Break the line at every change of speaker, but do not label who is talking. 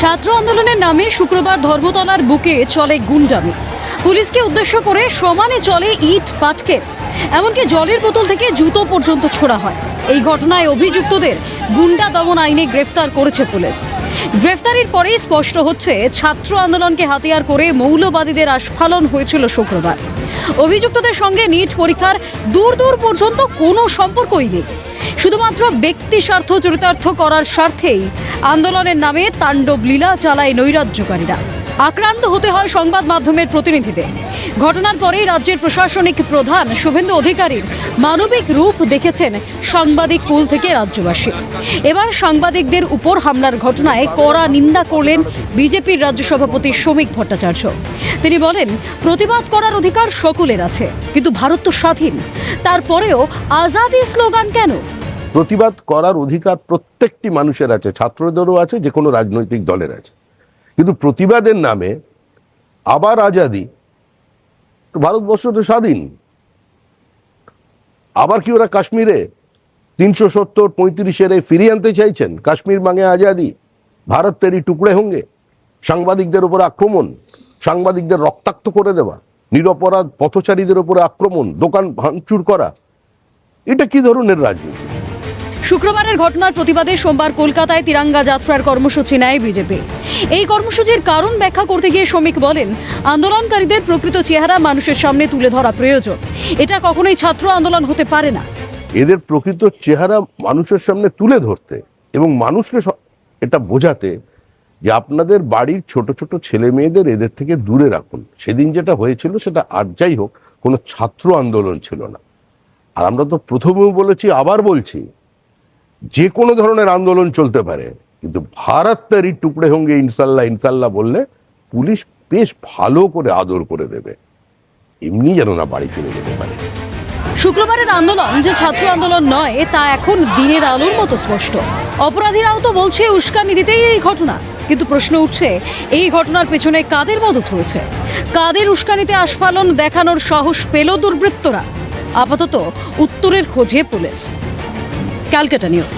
ছাত্র আন্দোলনের নামে শুক্রবার ধর্মতলার বুকে চলে গুন্ডামি। পুলিশকে উদ্দেশ্য করে সমানে চলে ইট পাটকেল, এমনকি জলের বোতল থেকে জুতো পর্যন্ত ছোড়া হয়। এই ঘটনায় অভিযুক্তদের গুন্ডা দমন আইনে গ্রেফতার করেছে পুলিশ। গ্রেফতারির পরেই স্পষ্ট হচ্ছে ছাত্র আন্দোলনকে হাতিয়ার করে মৌলবাদীদের আস্ফালন হয়েছিল শুক্রবার। অভিযুক্তদের সঙ্গে নিট পরীক্ষার দূর দূর পর্যন্ত কোনো সম্পর্কই নেই। শুধুমাত্র ব্যক্তি স্বার্থ চরিতার্থ করার স্বার্থেই আন্দোলনের নামে তাণ্ডব লীলা চালায় নৈরাজ্যকারীরা। আক্রান্ত হতে হয় সংবাদ মাধ্যমের প্রতিনিধিদের। ঘটনার পরেই রাজ্যের প্রশাসনিক প্রধান শুভেন্দু অধিকারীর মানবিক রূপ দেখেছেন সাংবাদিক কুল থেকে রাজ্যবাসী। এবার সাংবাদিকদের উপর হামলার ঘটনায় কড়া নিন্দা করলেন বিজেপির রাজ্য সভাপতি শ্রমিক ভট্টাচার্য। তিনি বলেন, প্রতিবাদ করার অধিকার সকলের আছে, কিন্তু ভারত তো স্বাধীন, তারপরেও আজাদির স্লোগান কেন?
প্রতিবাদ করার অধিকার প্রত্যেকটি মানুষের আছে, ছাত্রদেরও আছে, যে কোনো রাজনৈতিক দলের আছে, কিন্তু প্রতিবাদের নামে আবার আজাদি। ভারতবর্ষ তো স্বাধীন, আবার কি ওরা কাশ্মীরে 370-35 ফিরিয়ে আনতে চাইছেন? কাশ্মীর মাঙ্গে আজাদি, ভারত তেরি টুকরে হোঙ্গে। সাংবাদিকদের উপর আক্রমণ, সাংবাদিকদের রক্তাক্ত করে দেওয়া, নিরপরাধ পথচারীদের উপরে আক্রমণ, দোকান ভাঙচুর করা, এটা কি ধরনের রাজনীতি?
শুক্রবারের ঘটনার প্রতিবাদে সোমবার কলকাতায় তিরঙ্গা যাত্রার কর্মসূচি নেয় বিজেপি। এই কর্মসূচির কারণ ব্যাখ্যা করতে গিয়ে শ্রমিক বলেন, আন্দোলনকারীদের প্রকৃত চেহারা মানুষের সামনে তুলে ধরা প্রয়োজন। এটা কখনোই ছাত্র আন্দোলন হতে পারে না।
এদের প্রকৃত চেহারা মানুষের সামনে তুলে ধরতে এবং মানুষকে এটা বোঝাতে যে আপনাদের বাড়ির ছোট ছোট ছেলে মেয়েদের এদের থেকে দূরে রাখুন। সেদিন যেটা হয়েছিল সেটা আর যাই হোক, কোনো ছাত্র আন্দোলন ছিল না। আর আমরা তো প্রথমেও বলেছি, আবার বলছি, যে কোনো ধরনের আন্দোলন চলতে পারে, কিন্তু ভারত তেরি টুকরে হোঙ্গে ইনশাল্লাহ ইনশাল্লাহ বললে পুলিশ বেশ ভালো করে আদর করে দেবে, এমনি যেন না বাড়ি ফিরে যেতে পারে।
শুক্রবারের আন্দোলন যে ছাত্র আন্দোলন নয়, তা এখন দিনের আলোর মতো স্পষ্ট। অপরাধীরাও তো বলছে উস্কানি দিতেই এই ঘটনা, কিন্তু প্রশ্ন উঠছে, এই ঘটনার পেছনে কাদের মদত রয়েছে? কাদের উস্কানিতে আস্ফালন দেখানোর সাহস পেল দুর্বৃত্তরা? আপাতত উত্তরের খোঁজে পুলিশ। ক্যালকাটা নিউজ।